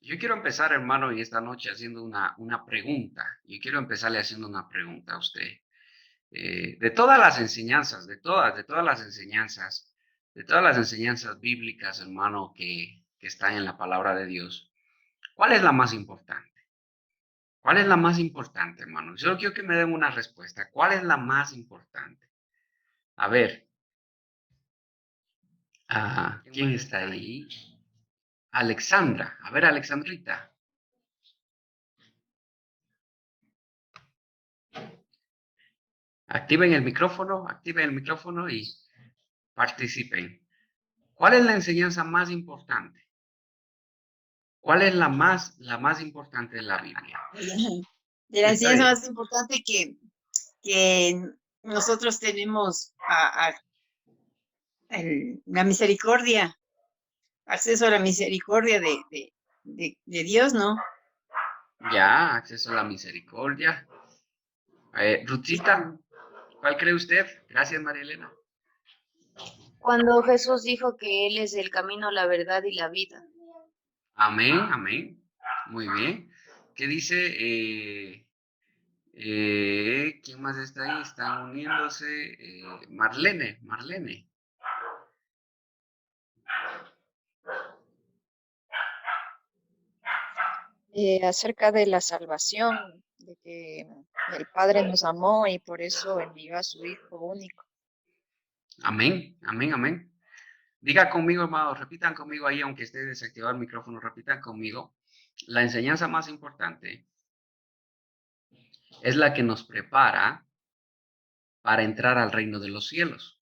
Yo quiero empezar, hermano, en esta noche haciendo una pregunta. Yo quiero empezarle haciendo una pregunta a usted. De todas las enseñanzas, de todas las enseñanzas bíblicas, hermano, que están en la palabra de Dios, ¿cuál es la más importante? ¿Cuál es la más importante, hermano? Solo quiero que me den una respuesta. ¿Cuál es la más importante? A ver, ¿quién está ahí? Alexandra. A ver, Alexandrita. Activen el micrófono y participen. ¿Cuál es la enseñanza más importante? ¿Cuál es la más importante de la Biblia? De la Está enseñanza bien. más importante que nosotros tenemos la misericordia, acceso a la misericordia de Dios, ¿no? Ya, acceso a la misericordia. Ruthita, ¿cuál cree usted? Gracias, María Elena. Cuando Jesús dijo que Él es el camino, la verdad y la vida. Amén, amén. Muy bien. ¿Qué dice? ¿Quién más está ahí? Están uniéndose. Marlene. Acerca de la salvación, de que el Padre nos amó y por eso envió a su Hijo único. Amén, amén, amén. Diga conmigo, hermano, repitan conmigo ahí, aunque esté desactivado el micrófono, repitan conmigo. La enseñanza más importante es la que nos prepara para entrar al reino de los cielos.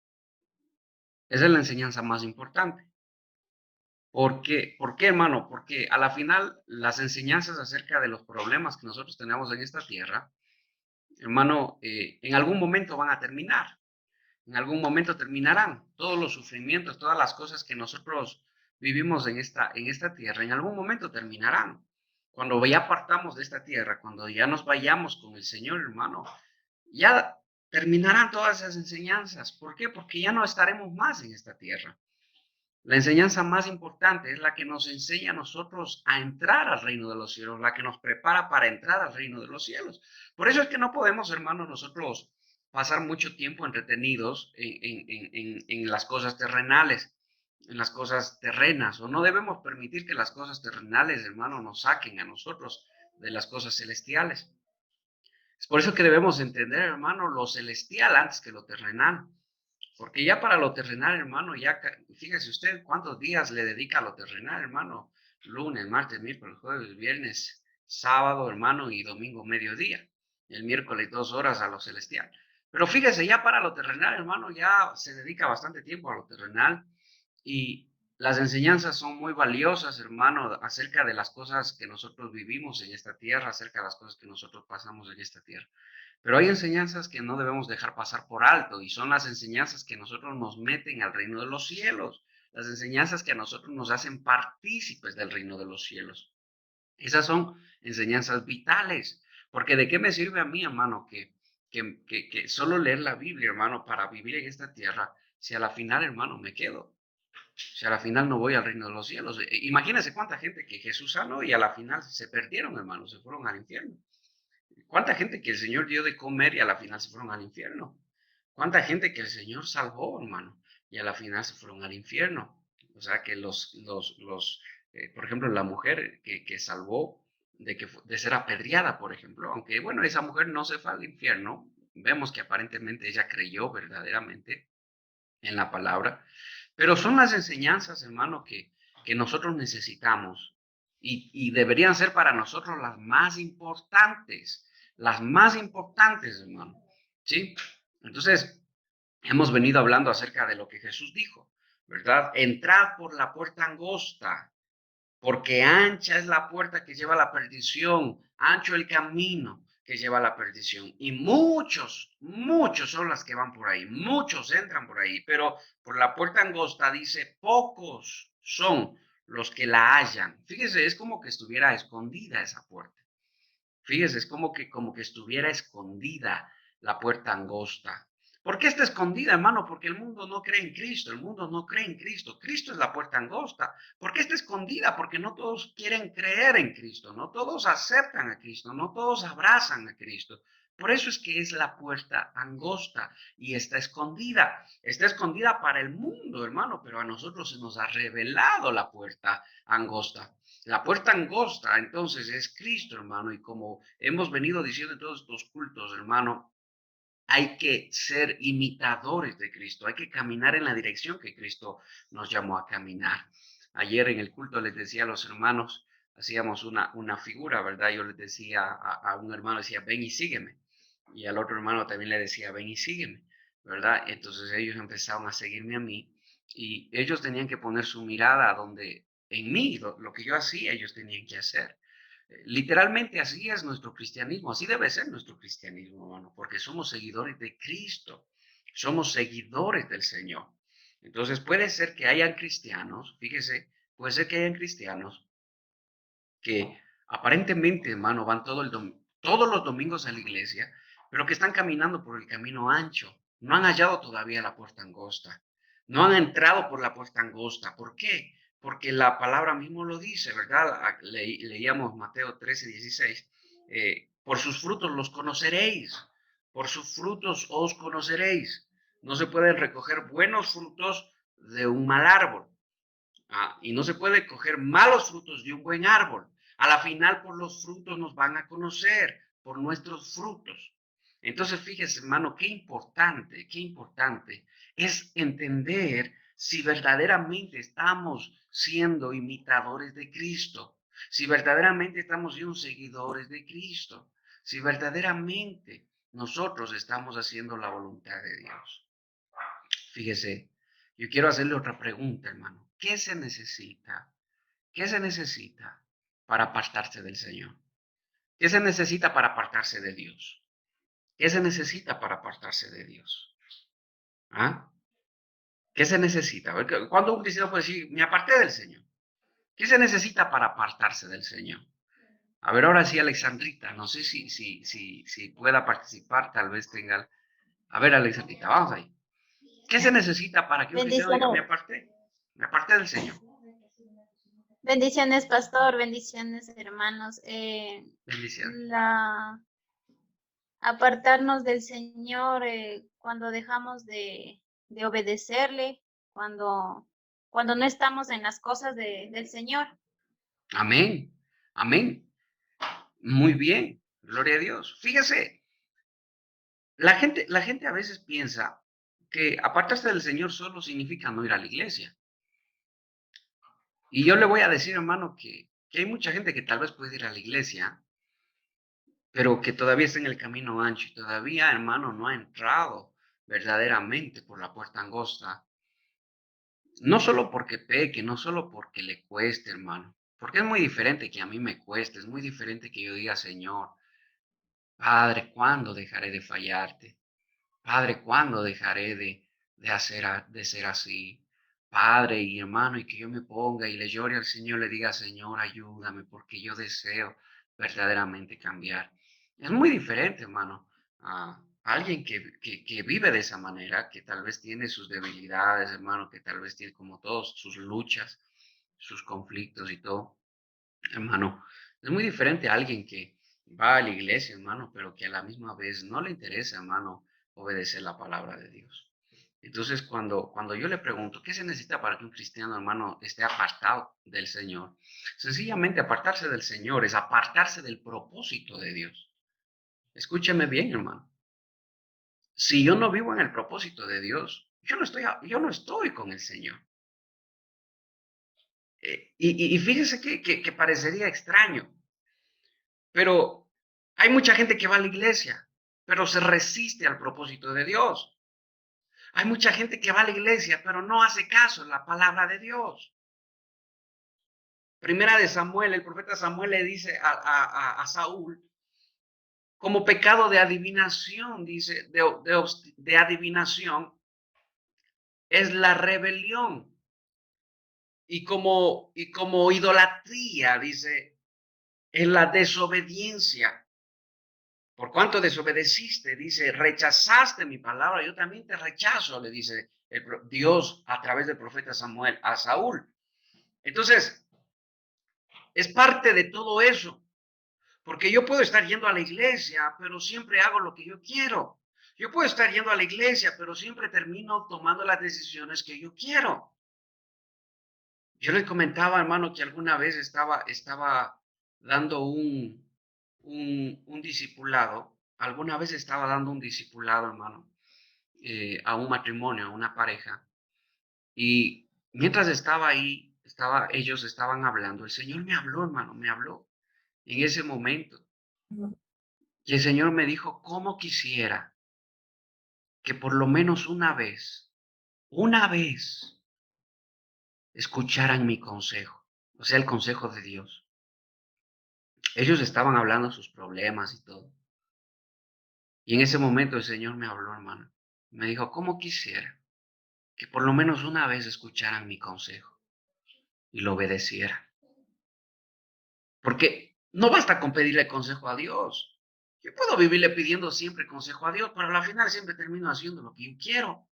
Esa es la enseñanza más importante. ¿Por qué? ¿Por qué, hermano? Porque a la final las enseñanzas acerca de los problemas que nosotros tenemos en esta tierra, hermano, en algún momento van a terminar. En algún momento terminarán. Todos los sufrimientos, todas las cosas que nosotros vivimos en esta tierra, en algún momento terminarán. Cuando ya partamos de esta tierra, cuando ya nos vayamos con el Señor, hermano, ya terminarán todas esas enseñanzas. ¿Por qué? Porque ya no estaremos más en esta tierra. La enseñanza más importante es la que nos enseña a nosotros a entrar al reino de los cielos, la que nos prepara para entrar al reino de los cielos. Por eso es que no podemos, hermanos, nosotros pasar mucho tiempo entretenidos en las cosas terrenales, en las cosas terrenas, o no debemos permitir que las cosas terrenales, hermano, nos saquen a nosotros de las cosas celestiales. Es por eso que debemos entender, hermano, lo celestial antes que lo terrenal. Porque ya para lo terrenal, hermano, ya fíjese usted cuántos días le dedica a lo terrenal, hermano. Lunes, martes, miércoles, jueves, viernes, sábado, hermano, y domingo, mediodía. El miércoles 2 horas a lo celestial. Pero fíjese, ya para lo terrenal, hermano, ya se dedica bastante tiempo a lo terrenal. Y las enseñanzas son muy valiosas, hermano, acerca de las cosas que nosotros vivimos en esta tierra, acerca de las cosas que nosotros pasamos en esta tierra. Pero hay enseñanzas que no debemos dejar pasar por alto y son las enseñanzas que nosotros nos meten al reino de los cielos, las enseñanzas que a nosotros nos hacen partícipes del reino de los cielos. Esas son enseñanzas vitales, porque ¿de qué me sirve a mí, hermano, que solo leer la Biblia, hermano, para vivir en esta tierra, si a la final, hermano, me quedo? Si a la final no voy al reino de los cielos. Imagínense cuánta gente que Jesús sanó y a la final se perdieron, hermano, se fueron al infierno. ¿Cuánta gente que el Señor dio de comer y a la final se fueron al infierno? ¿Cuánta gente que el Señor salvó, hermano, y a la final se fueron al infierno? O sea, que por ejemplo, la mujer que salvó de ser apedreada, por ejemplo, aunque, bueno, esa mujer no se fue al infierno, vemos que aparentemente ella creyó verdaderamente en la palabra, pero son las enseñanzas, hermano, que nosotros necesitamos y deberían ser para nosotros las más importantes, hermano, ¿sí? Entonces, hemos venido hablando acerca de lo que Jesús dijo, ¿verdad? Entrad por la puerta angosta, porque ancha es la puerta que lleva a la perdición, ancho el camino que lleva a la perdición. Y muchos son las que van por ahí, muchos entran por ahí, pero por la puerta angosta dice, pocos son los que la hallan. Fíjese, es como que estuviera escondida esa puerta. Fíjese, es como que estuviera escondida la puerta angosta. ¿Por qué está escondida, hermano? Porque el mundo no cree en Cristo, el mundo no cree en Cristo. Cristo es la puerta angosta. ¿Por qué está escondida? Porque no todos quieren creer en Cristo, no todos aceptan a Cristo, no todos abrazan a Cristo. Por eso es que es la puerta angosta y está escondida. Está escondida para el mundo, hermano, pero a nosotros se nos ha revelado la puerta angosta. La puerta angosta, entonces, es Cristo, hermano, y como hemos venido diciendo en todos estos cultos, hermano, hay que ser imitadores de Cristo, hay que caminar en la dirección que Cristo nos llamó a caminar. Ayer en el culto les decía a los hermanos, hacíamos una figura, ¿verdad? Yo les decía a un hermano, decía, ven y sígueme. Y al otro hermano también le decía, ven y sígueme, ¿verdad? Entonces ellos empezaron a seguirme a mí y ellos tenían que poner su mirada donde, en mí, lo que yo hacía, ellos tenían que hacer. Literalmente así es nuestro cristianismo, así debe ser nuestro cristianismo, hermano, porque somos seguidores de Cristo, somos seguidores del Señor. Entonces puede ser que hayan cristianos, fíjese, puede ser que hayan cristianos que aparentemente, hermano, van todos los domingos a la iglesia, pero que están caminando por el camino ancho, no han hallado todavía la puerta angosta, no han entrado por la puerta angosta. ¿Por qué? Porque la palabra mismo lo dice, ¿verdad? Leíamos Mateo 13:16, por sus frutos los conoceréis, por sus frutos os conoceréis. No se pueden recoger buenos frutos de un mal árbol. Y no se puede coger malos frutos de un buen árbol. A la final, por los frutos nos van a conocer, por nuestros frutos. Entonces, fíjese, hermano, qué importante es entender si verdaderamente estamos siendo imitadores de Cristo, si verdaderamente estamos siendo seguidores de Cristo, si verdaderamente nosotros estamos haciendo la voluntad de Dios. Fíjese, yo quiero hacerle otra pregunta, hermano. ¿Qué se necesita? ¿Qué se necesita para apartarse del Señor? ¿Qué se necesita para apartarse de Dios? ¿Qué se necesita para apartarse de Dios? ¿Ah? ¿Qué se necesita? ¿Cuándo un cristiano puede decir, me aparté del Señor? ¿Qué se necesita para apartarse del Señor? A ver, ahora sí, Alexandrita, no sé si pueda participar, tal vez tenga... A ver, Alexandrita, vamos ahí. ¿Qué se necesita para que un cristiano diga, me aparté del Señor? Bendiciones, pastor, bendiciones, hermanos. Bendición. Apartarnos del Señor cuando dejamos de obedecerle, cuando no estamos en las cosas del Señor. Amén. Amén. Muy bien. Gloria a Dios. Fíjese, la gente a veces piensa que apartarse del Señor solo significa no ir a la iglesia. Y yo le voy a decir, hermano, que hay mucha gente que tal vez puede ir a la iglesia, pero que todavía está en el camino ancho y todavía, hermano, no ha entrado verdaderamente por la puerta angosta. No solo porque peque, no solo porque le cueste, hermano, porque es muy diferente que a mí me cueste, es muy diferente que yo diga, Señor, Padre, ¿cuándo dejaré de fallarte? Padre, ¿cuándo dejaré de ser así? Padre y hermano, y que yo me ponga y le llore al Señor, le diga, Señor, ayúdame, porque yo deseo verdaderamente cambiar. Es muy diferente, hermano, a alguien que vive de esa manera, que tal vez tiene sus debilidades, hermano, que tal vez tiene como todos sus luchas, sus conflictos y todo, hermano. Es muy diferente a alguien que va a la iglesia, hermano, pero que a la misma vez no le interesa, hermano, obedecer la palabra de Dios. Entonces, cuando yo le pregunto, ¿qué se necesita para que un cristiano, hermano, esté apartado del Señor? Sencillamente apartarse del Señor es apartarse del propósito de Dios. Escúcheme bien, hermano. Si yo no vivo en el propósito de Dios, yo no estoy con el Señor. Y fíjese que parecería extraño, pero hay mucha gente que va a la iglesia, pero se resiste al propósito de Dios. Hay mucha gente que va a la iglesia, pero no hace caso en la palabra de Dios. Primera de Samuel, el profeta Samuel le dice a Saúl, como pecado de adivinación, dice, de adivinación, es la rebelión. Y como idolatría, dice, es la desobediencia. Por cuanto desobedeciste, dice, rechazaste mi palabra, yo también te rechazo, le dice Dios a través del profeta Samuel a Saúl. Entonces, es parte de todo eso, porque yo puedo estar yendo a la iglesia, pero siempre hago lo que yo quiero. Yo puedo estar yendo a la iglesia, pero siempre termino tomando las decisiones que yo quiero. Yo les comentaba, hermano, que alguna vez estaba dando un discipulado. Alguna vez estaba dando un discipulado, hermano, a un matrimonio, a una pareja. Y mientras estaba ahí, ellos estaban hablando. El Señor me habló, hermano, me habló en ese momento. Y el Señor me dijo, ¿cómo quisiera que por lo menos una vez, escucharan mi consejo? O sea, el consejo de Dios. Ellos estaban hablando sus problemas y todo. Y en ese momento el Señor me habló, hermano. Me dijo, ¿cómo quisiera que por lo menos una vez escucharan mi consejo y lo obedecieran? Porque no basta con pedirle consejo a Dios. Yo puedo vivirle pidiendo siempre consejo a Dios, pero al final siempre termino haciendo lo que yo quiero.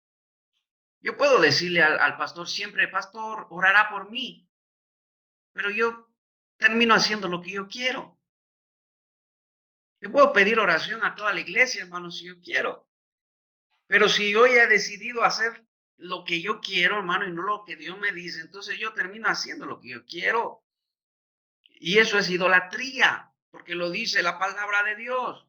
Yo puedo decirle al pastor siempre, pastor, orará por mí, pero yo termino haciendo lo que yo quiero. Yo puedo pedir oración a toda la iglesia, hermano, si yo quiero. Pero si yo ya he decidido hacer lo que yo quiero, hermano, y no lo que Dios me dice, entonces yo termino haciendo lo que yo quiero. Y eso es idolatría, porque lo dice la palabra de Dios.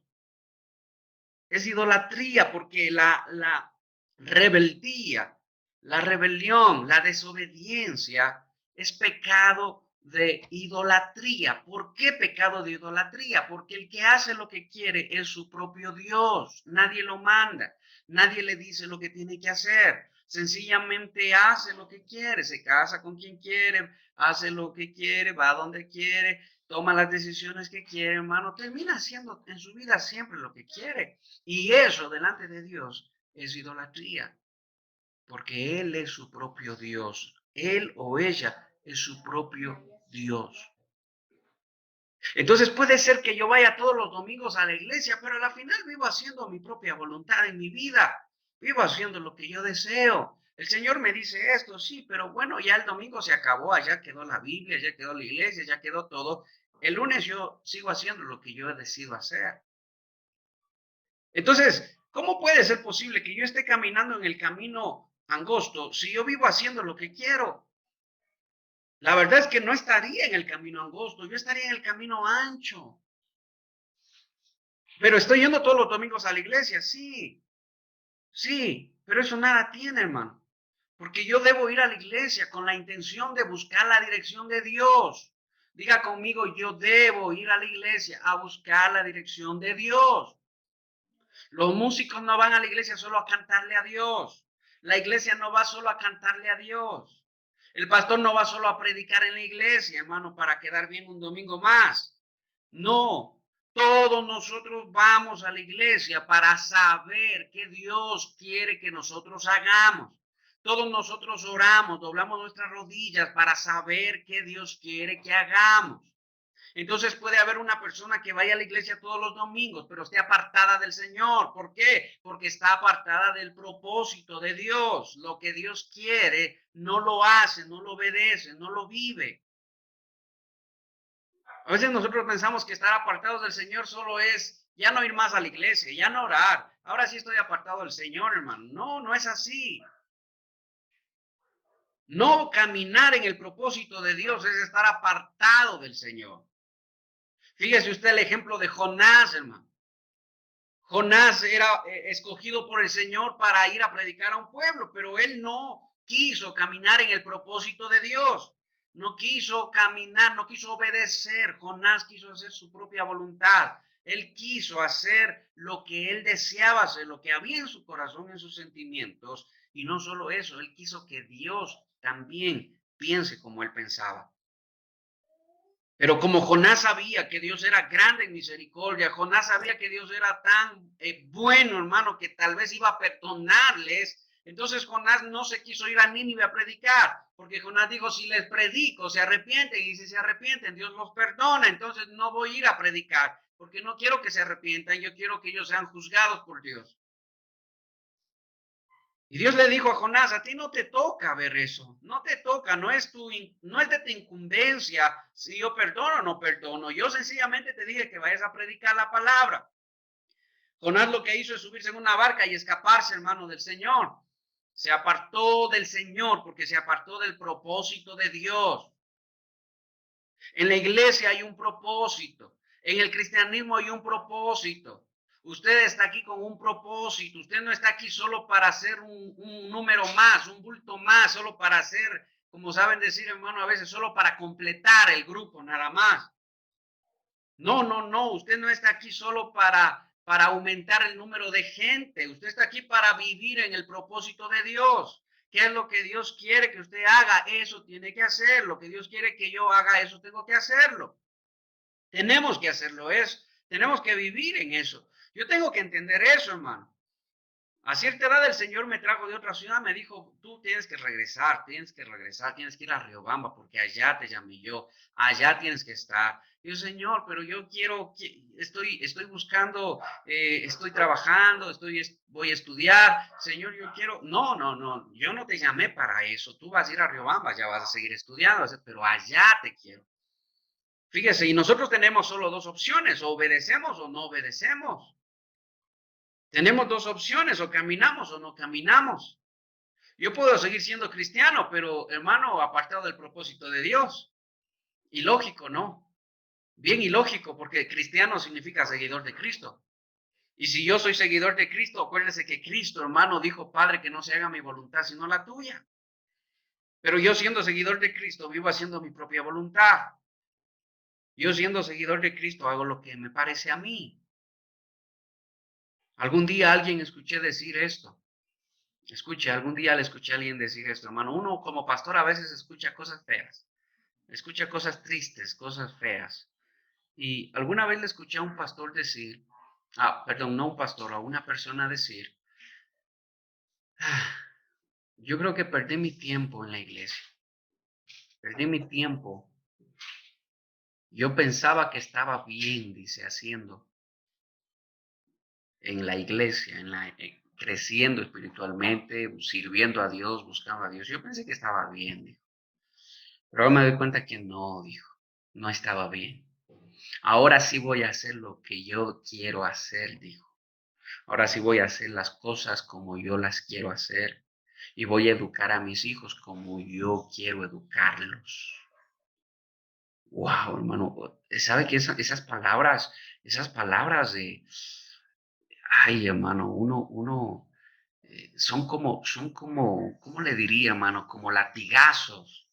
Es idolatría porque la rebeldía, la rebelión, la desobediencia es pecado de idolatría. ¿Por qué pecado de idolatría? Porque el que hace lo que quiere es su propio Dios. Nadie lo manda, nadie le dice lo que tiene que hacer. Sencillamente hace lo que quiere, se casa con quien quiere, hace lo que quiere, va a donde quiere, toma las decisiones que quiere, hermano. Termina haciendo en su vida siempre lo que quiere. Y eso delante de Dios es idolatría, porque Él es su propio Dios. Él o ella es su propio Dios. Entonces puede ser que yo vaya todos los domingos a la iglesia, pero al final vivo haciendo mi propia voluntad en mi vida. Vivo haciendo lo que yo deseo. El Señor me dice esto, sí, pero bueno, ya el domingo se acabó, allá quedó la Biblia, ya quedó la iglesia, ya quedó todo. El lunes yo sigo haciendo lo que yo decido hacer. Entonces, ¿cómo puede ser posible que yo esté caminando en el camino angosto si yo vivo haciendo lo que quiero? La verdad es que no estaría en el camino angosto, yo estaría en el camino ancho. Pero estoy yendo todos los domingos a la iglesia, sí, pero eso nada tiene, hermano. Porque yo debo ir a la iglesia con la intención de buscar la dirección de Dios. Diga conmigo, yo debo ir a la iglesia a buscar la dirección de Dios. Los músicos no van a la iglesia solo a cantarle a Dios. La iglesia no va solo a cantarle a Dios. El pastor no va solo a predicar en la iglesia, hermano, para quedar bien un domingo más. No, todos nosotros vamos a la iglesia para saber qué Dios quiere que nosotros hagamos. Todos nosotros oramos, doblamos nuestras rodillas para saber qué Dios quiere que hagamos. Entonces puede haber una persona que vaya a la iglesia todos los domingos, pero esté apartada del Señor. ¿Por qué? Porque está apartada del propósito de Dios. Lo que Dios quiere no lo hace, no lo obedece, no lo vive. A veces nosotros pensamos que estar apartados del Señor solo es ya no ir más a la iglesia, ya no orar. Ahora sí estoy apartado del Señor, hermano. No, no es así. No caminar en el propósito de Dios es estar apartado del Señor. Fíjese usted el ejemplo de Jonás, hermano. Jonás era escogido por el Señor para ir a predicar a un pueblo, pero él no quiso caminar en el propósito de Dios. No quiso caminar, no quiso obedecer. Jonás quiso hacer su propia voluntad. Él quiso hacer lo que él deseaba hacer, lo que había en su corazón, en sus sentimientos. Y no solo eso, él quiso que Dios también piense como él pensaba. Pero como Jonás sabía que Dios era grande en misericordia, Jonás sabía que Dios era tan bueno, hermano, que tal vez iba a perdonarles. Entonces Jonás no se quiso ir a Nínive a predicar, porque Jonás dijo, si les predico, se arrepienten, y si se arrepienten, Dios los perdona, entonces no voy a ir a predicar. porque no quiero que se arrepientan, yo quiero que ellos sean juzgados por Dios. Y Dios le dijo a Jonás, a ti no te toca ver eso, no te toca, no es de tu incumbencia si yo perdono o no perdono. Yo sencillamente te dije que vayas a predicar la palabra. Jonás lo que hizo es subirse en una barca y escaparse, hermano, del Señor. Se apartó del Señor porque se apartó del propósito de Dios. En la iglesia hay un propósito. En el cristianismo hay un propósito. Usted está aquí con un propósito. Usted no está aquí solo para hacer un número más, un bulto más, solo para hacer, como saben decir, hermano, a veces solo para completar el grupo, nada más. No, no, no. Usted no está aquí solo para aumentar el número de gente. Usted está aquí para vivir en el propósito de Dios. ¿Qué es lo que Dios quiere que usted haga? Eso tiene que hacer. Lo que Dios quiere que yo haga, eso tengo que hacerlo. Tenemos que hacerlo, tenemos que vivir en eso. Yo tengo que entender eso, hermano. A cierta edad el Señor me trajo de otra ciudad, me dijo, tú tienes que regresar, tienes que ir a Riobamba porque allá te llamé yo, allá tienes que estar. Y yo, Señor, pero yo estoy buscando, estoy trabajando, voy a estudiar. Señor, yo quiero, no, yo no te llamé para eso. Tú vas a ir a Riobamba, ya vas a seguir estudiando, pero allá te quiero. Fíjese, y nosotros tenemos solo dos opciones, o obedecemos o no obedecemos. Tenemos dos opciones, o caminamos o no caminamos. Yo puedo seguir siendo cristiano, pero hermano, apartado del propósito de Dios. Ilógico, ¿no? Bien ilógico, porque cristiano significa seguidor de Cristo. Y si yo soy seguidor de Cristo, acuérdense que Cristo, hermano, dijo, Padre, que no se haga mi voluntad, sino la tuya. Pero yo siendo seguidor de Cristo, vivo haciendo mi propia voluntad. Yo siendo seguidor de Cristo, hago lo que me parece a mí. Algún día alguien escuché decir esto. Algún día le escuché a alguien decir esto, hermano. Uno como pastor a veces escucha cosas feas. Escucha cosas tristes, cosas feas. Y alguna vez le escuché a un pastor decir, no un pastor, a una persona decir, yo creo que perdí mi tiempo en la iglesia. Perdí mi tiempo. Yo pensaba que estaba bien, dice, haciendo en la iglesia, creciendo espiritualmente, sirviendo a Dios, buscando a Dios. Yo pensé que estaba bien, dijo. Pero ahora me doy cuenta que no, dijo, no estaba bien. Ahora sí voy a hacer lo que yo quiero hacer, dijo. Ahora sí voy a hacer las cosas como yo las quiero hacer. Y voy a educar a mis hijos como yo quiero educarlos. Wow, hermano. ¿Sabe que esas palabras de... Ay, hermano, son como, ¿cómo le diría, hermano? Como latigazos.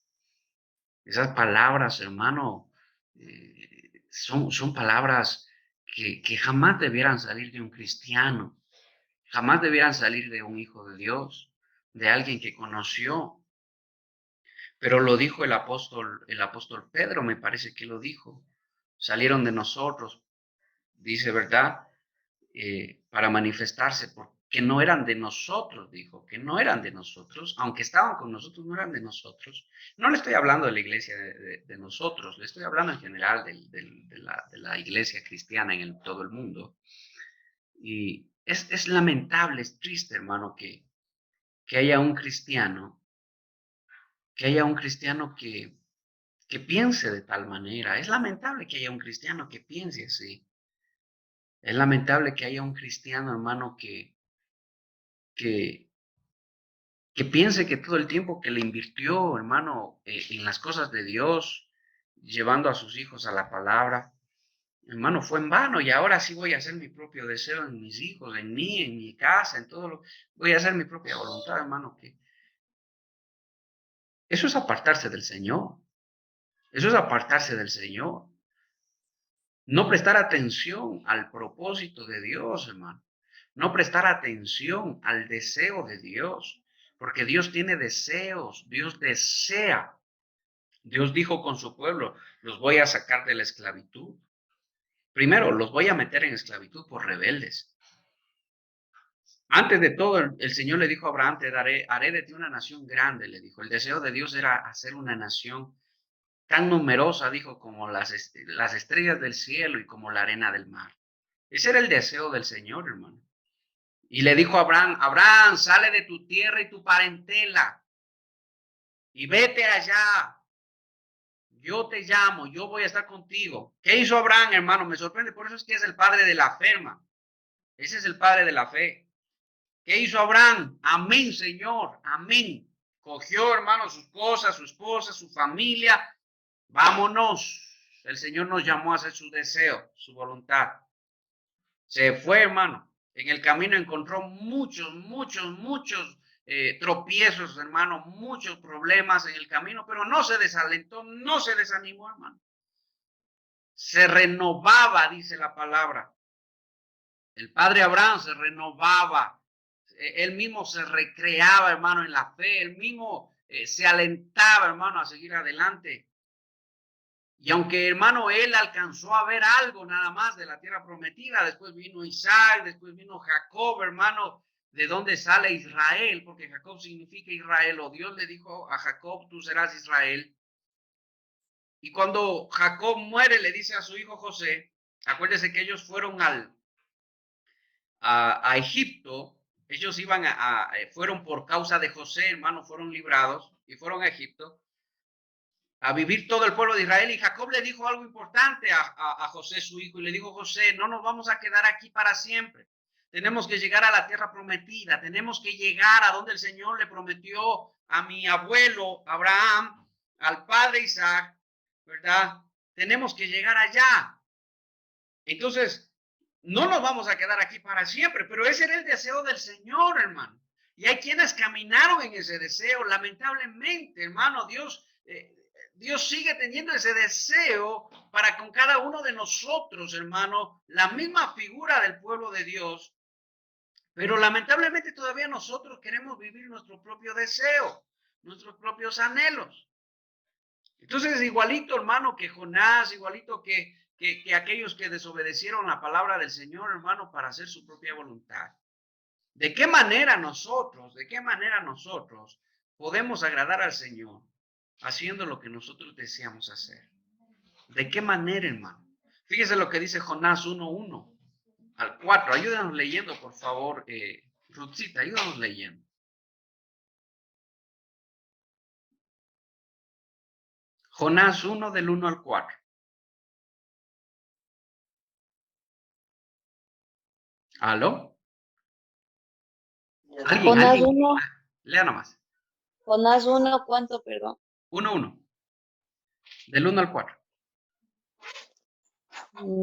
Esas palabras, hermano, son palabras que jamás debieran salir de un cristiano, jamás debieran salir de un hijo de Dios, de alguien que conoció. Pero lo dijo el apóstol Pedro, me parece que lo dijo. Salieron de nosotros, dice, ¿verdad? Para manifestarse, porque no eran de nosotros, dijo, que no eran de nosotros, aunque estaban con nosotros, no eran de nosotros. No le estoy hablando de la iglesia de nosotros, le estoy hablando en general de la iglesia cristiana en todo el mundo. Y es lamentable, es triste, hermano, que haya un cristiano, que piense de tal manera. Es lamentable que haya un cristiano que piense así. Es lamentable que haya un cristiano, hermano, que piense que todo el tiempo que le invirtió, hermano, en las cosas de Dios, llevando a sus hijos a la palabra, hermano, fue en vano. Y ahora sí voy a hacer mi propio deseo en mis hijos, en mí, en mi casa, en todo voy a hacer mi propia voluntad, hermano, que eso es apartarse del Señor. Eso es apartarse del Señor. No prestar atención al propósito de Dios, hermano. No prestar atención al deseo de Dios, porque Dios tiene deseos, Dios desea. Dios dijo con su pueblo, los voy a sacar de la esclavitud. Primero, los voy a meter en esclavitud por rebeldes. Antes de todo, el Señor le dijo a Abraham, haré de ti una nación grande, le dijo. El deseo de Dios era hacer una nación tan numerosa, dijo, como las estrellas del cielo y como la arena del mar. Ese era el deseo del Señor, hermano. Y le dijo a Abraham, Abraham, sale de tu tierra y tu parentela y vete allá. Yo te llamo, yo voy a estar contigo. ¿Qué hizo Abraham, hermano? Me sorprende, por eso es que es el padre de la fe, hermano. Ese es el padre de la fe. ¿Qué hizo Abraham? Amén, Señor, amén. Cogió, hermano, sus cosas, su esposa, su familia. Vámonos. El Señor nos llamó a hacer su deseo, su voluntad. Se fue, hermano. En el camino encontró muchos tropiezos, hermano, muchos problemas en el camino, pero no se desalentó, no se desanimó, hermano. Se renovaba, dice la palabra. El padre Abraham se renovaba. Él mismo se recreaba, hermano, en la fe. Él mismo se alentaba, hermano, a seguir adelante. Y aunque, hermano, él alcanzó a ver algo nada más de la tierra prometida, después vino Isaac, después vino Jacob, hermano, de dónde sale Israel, porque Jacob significa Israel, o Dios le dijo a Jacob, tú serás Israel. Y cuando Jacob muere, le dice a su hijo José, acuérdese que ellos fueron a Egipto, ellos fueron por causa de José, hermano, fueron librados y fueron a Egipto a vivir todo el pueblo de Israel. Y Jacob le dijo algo importante a José, su hijo, y le dijo, José, no nos vamos a quedar aquí para siempre. Tenemos que llegar a la tierra prometida, tenemos que llegar a donde el Señor le prometió a mi abuelo Abraham, al padre Isaac, ¿verdad? Tenemos que llegar allá. Entonces, no nos vamos a quedar aquí para siempre, pero ese era el deseo del Señor, hermano. Y hay quienes caminaron en ese deseo, lamentablemente, hermano, Dios sigue teniendo ese deseo para con cada uno de nosotros, hermano, la misma figura del pueblo de Dios, pero lamentablemente todavía nosotros queremos vivir nuestro propio deseo, nuestros propios anhelos. Entonces, igualito, hermano, que Jonás, igualito que aquellos que desobedecieron la palabra del Señor, hermano, para hacer su propia voluntad. ¿De qué manera nosotros podemos agradar al Señor haciendo lo que nosotros deseamos hacer? ¿De qué manera, hermano? Fíjese lo que dice Jonás 1:1 al 4. Ayúdanos leyendo, por favor, Ruthcita, ayúdanos leyendo. Jonás 1 del 1 al 4. ¿Aló? Jonás ¿Alguien? 1, Lea nomás. Jonás 1, ¿cuánto, perdón? 1:1. Del 1 al 4.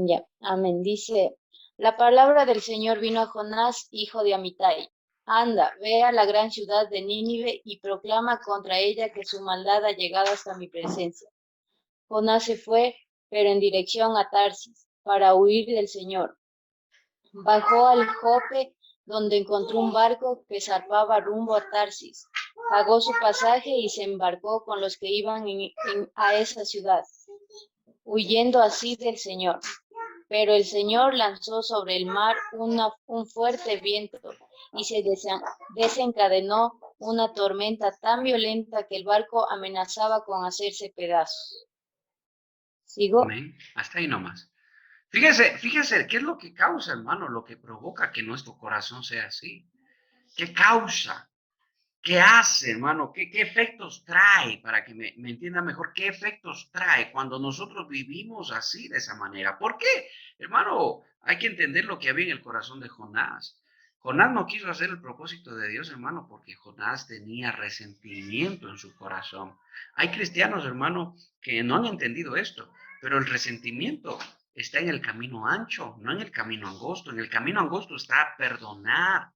Ya, amén. Dice, la palabra del Señor vino a Jonás, hijo de Amitai. Anda, ve a la gran ciudad de Nínive y proclama contra ella que su maldad ha llegado hasta mi presencia. Jonás se fue, pero en dirección a Tarsis, para huir del Señor. Bajó al Jope, donde encontró un barco que zarpaba rumbo a Tarsis. Pagó su pasaje y se embarcó con los que iban a esa ciudad, huyendo así del Señor. Pero el Señor lanzó sobre el mar un fuerte viento y se desencadenó una tormenta tan violenta que el barco amenazaba con hacerse pedazos. ¿Sigo? Amén. Hasta ahí nomás. Fíjese, ¿qué es lo que causa, hermano? Lo que provoca que nuestro corazón sea así. ¿Qué causa? ¿Qué hace, hermano? ¿Qué efectos trae? Para que me entienda mejor, ¿qué efectos trae cuando nosotros vivimos así, de esa manera? ¿Por qué? Hermano, hay que entender lo que había en el corazón de Jonás. Jonás no quiso hacer el propósito de Dios, hermano, porque Jonás tenía resentimiento en su corazón. Hay cristianos, hermano, que no han entendido esto, pero el resentimiento está en el camino ancho, no en el camino angosto. En el camino angosto está perdonar.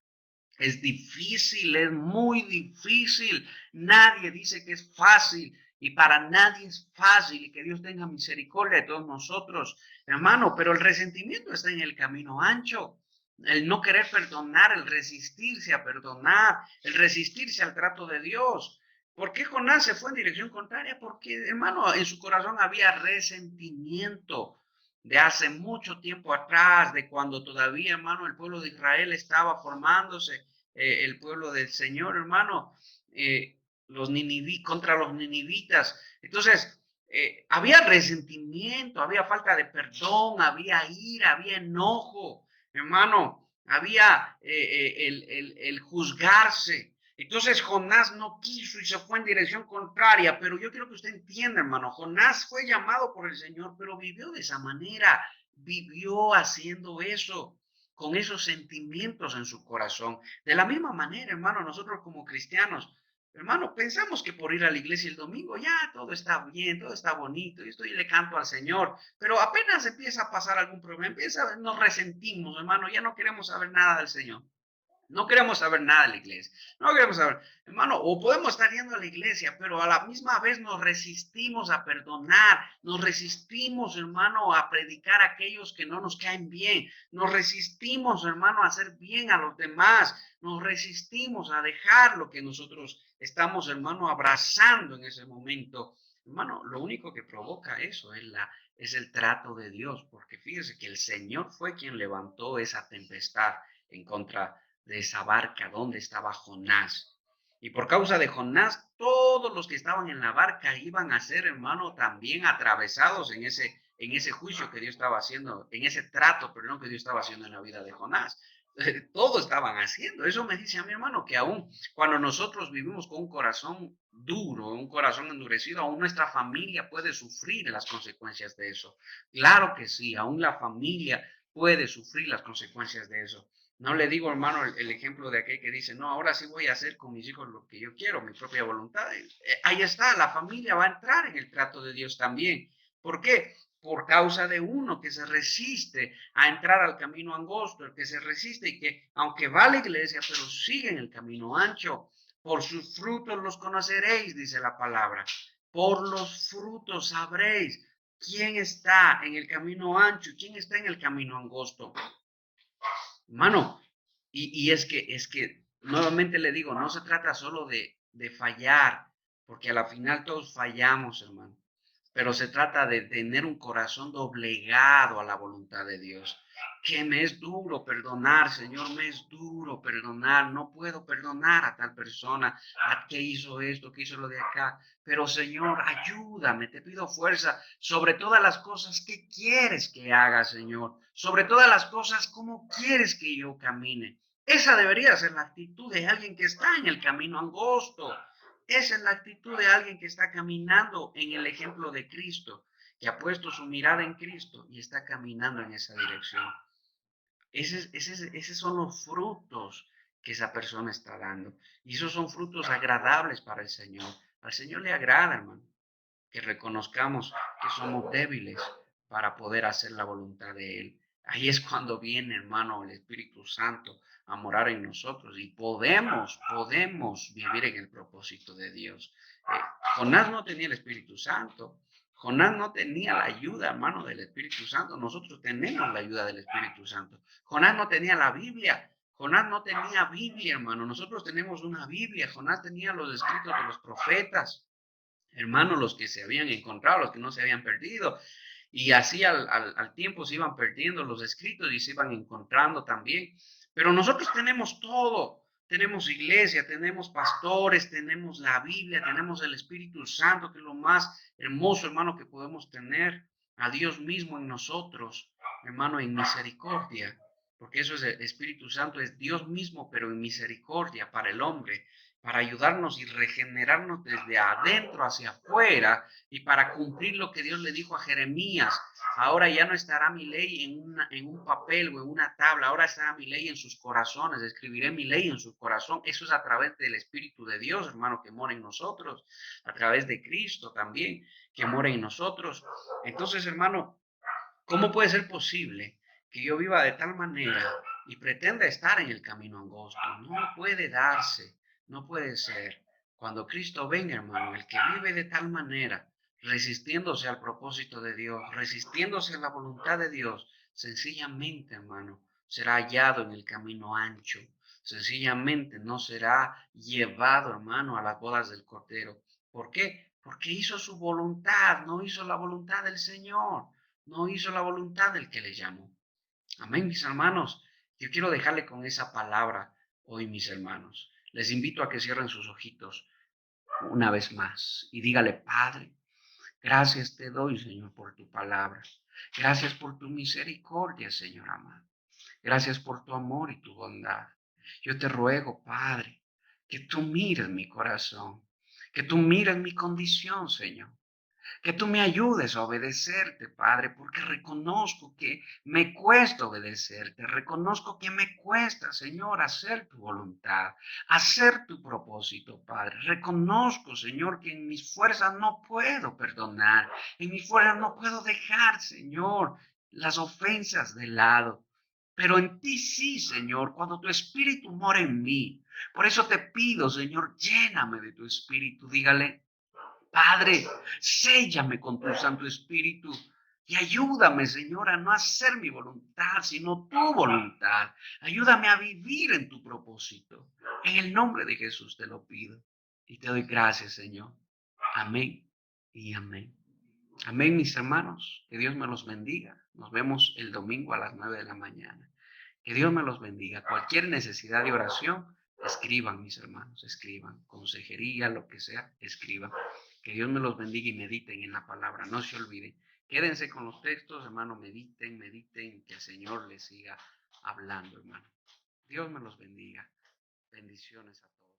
Es difícil, es muy difícil. Nadie dice que es fácil y para nadie es fácil, y que Dios tenga misericordia de todos nosotros, hermano, pero el resentimiento está en el camino ancho. El no querer perdonar, el resistirse a perdonar, el resistirse al trato de Dios. ¿Por qué Jonás se fue en dirección contraria? Porque, hermano, en su corazón había resentimiento de hace mucho tiempo atrás, de cuando todavía, hermano, el pueblo de Israel estaba formándose, el pueblo del Señor, hermano, contra los ninivitas. Entonces, había resentimiento, había falta de perdón, había ira, había enojo, hermano, había el juzgarse. Entonces Jonás no quiso y se fue en dirección contraria, pero yo quiero que usted entienda, hermano, Jonás fue llamado por el Señor, pero vivió de esa manera, vivió haciendo eso, con esos sentimientos en su corazón. De la misma manera, hermano, nosotros como cristianos, hermano, pensamos que por ir a la iglesia el domingo ya todo está bien, todo está bonito, y estoy le canto al Señor, pero apenas empieza a pasar algún problema, nos resentimos, hermano, ya no queremos saber nada del Señor. No queremos saber nada de la iglesia. No queremos saber, hermano, o podemos estar yendo a la iglesia, pero a la misma vez nos resistimos a perdonar, nos resistimos, hermano, a predicar a aquellos que no nos caen bien, nos resistimos, hermano, a hacer bien a los demás, nos resistimos a dejar lo que nosotros estamos, hermano, abrazando en ese momento. Hermano, lo único que provoca eso es el trato de Dios, porque fíjese que el Señor fue quien levantó esa tempestad en contra de esa barca donde estaba Jonás. Y por causa de Jonás, todos los que estaban en la barca iban a ser, hermano, también atravesados en ese juicio que Dios estaba haciendo, en ese trato, perdón, que Dios estaba haciendo en la vida de Jonás. Todo estaban haciendo. Eso me dice a mi hermano que aún cuando nosotros vivimos con un corazón duro, un corazón endurecido, aún nuestra familia puede sufrir las consecuencias de eso. Claro que sí, aún la familia puede sufrir las consecuencias de eso. No le digo, hermano, el ejemplo de aquel que dice, no, ahora sí voy a hacer con mis hijos lo que yo quiero, mi propia voluntad. Ahí está, la familia va a entrar en el trato de Dios también. ¿Por qué? Por causa de uno que se resiste a entrar al camino angosto, el que se resiste y que, aunque va a la iglesia, pero sigue en el camino ancho. Por sus frutos los conoceréis, dice la palabra. Por los frutos sabréis quién está en el camino ancho, quién está en el camino angosto. Hermano, y es que nuevamente le digo, no se trata solo de fallar, porque a la final todos fallamos, hermano, pero se trata de tener un corazón doblegado a la voluntad de Dios. Que me es duro perdonar, Señor, me es duro perdonar, no puedo perdonar a tal persona, a que hizo esto, que hizo lo de acá, pero Señor, ayúdame, te pido fuerza sobre todas las cosas que quieres que haga, Señor, sobre todas las cosas como quieres que yo camine. Esa debería ser la actitud de alguien que está en el camino angosto. Esa es la actitud de alguien que está caminando en el ejemplo de Cristo, que ha puesto su mirada en Cristo y está caminando en esa dirección. Esos son los frutos que esa persona está dando. Y esos son frutos agradables para el Señor. Al Señor le agrada, hermano, que reconozcamos que somos débiles para poder hacer la voluntad de Él. Ahí es cuando viene, hermano, el Espíritu Santo a morar en nosotros y podemos vivir en el propósito de Dios. Jonás no tenía el Espíritu Santo. Jonás no tenía la ayuda, hermano, del Espíritu Santo. Nosotros tenemos la ayuda del Espíritu Santo. Jonás no tenía la Biblia. Jonás no tenía Biblia, hermano. Nosotros tenemos una Biblia. Jonás tenía los escritos de los profetas, hermano, los que se habían encontrado, los que no se habían perdido. Y así al tiempo se iban perdiendo los escritos y se iban encontrando también. Pero nosotros tenemos todo. Tenemos iglesia, tenemos pastores, tenemos la Biblia, tenemos el Espíritu Santo, que es lo más hermoso, hermano, que podemos tener. A Dios mismo en nosotros, hermano, en misericordia. Porque eso es el Espíritu Santo, es Dios mismo, pero en misericordia para el hombre, para ayudarnos y regenerarnos desde adentro hacia afuera y para cumplir lo que Dios le dijo a Jeremías. Ahora ya no estará mi ley en un papel o en una tabla, ahora estará mi ley en sus corazones, escribiré mi ley en su corazón. Eso es a través del Espíritu de Dios, hermano, que mora en nosotros, a través de Cristo también, que mora en nosotros. Entonces, hermano, ¿cómo puede ser posible que yo viva de tal manera y pretenda estar en el camino angosto? No puede darse. No puede ser. Cuando Cristo venga, hermano, el que vive de tal manera, resistiéndose al propósito de Dios, resistiéndose a la voluntad de Dios, sencillamente, hermano, será hallado en el camino ancho. Sencillamente no será llevado, hermano, a las bodas del Cordero. ¿Por qué? Porque hizo su voluntad, no hizo la voluntad del Señor, no hizo la voluntad del que le llamó. Amén, mis hermanos. Yo quiero dejarle con esa palabra hoy, mis hermanos. Les invito a que cierren sus ojitos una vez más y dígale, Padre, Gracias te doy, Señor, por tu palabra. Gracias por tu misericordia, Señor amado. Gracias por tu amor y tu bondad. Yo te ruego, Padre, que tú mires mi corazón, que tú mires mi condición, Señor. Que tú me ayudes a obedecerte, Padre, porque reconozco que me cuesta obedecerte, reconozco que me cuesta, Señor, hacer tu voluntad, hacer tu propósito, Padre. Reconozco, Señor, que en mis fuerzas no puedo perdonar, en mis fuerzas no puedo dejar, Señor, las ofensas de lado. Pero en ti sí, Señor, cuando tu espíritu mora en mí. Por eso te pido, Señor, lléname de tu espíritu. Dígale, Padre, séllame con tu Santo Espíritu y ayúdame, Señor, a no hacer mi voluntad, sino tu voluntad. Ayúdame a vivir en tu propósito. En el nombre de Jesús te lo pido y te doy gracias, Señor. Amén y amén. Amén, mis hermanos. Que Dios me los bendiga. Nos vemos el domingo a las 9 de la mañana. Que Dios me los bendiga. Cualquier necesidad de oración, escriban, mis hermanos, escriban. Consejería, lo que sea, escriban. Que Dios me los bendiga y mediten en la palabra. No se olviden. Quédense con los textos, hermano. Mediten, mediten. Que el Señor les siga hablando, hermano. Dios me los bendiga. Bendiciones a todos.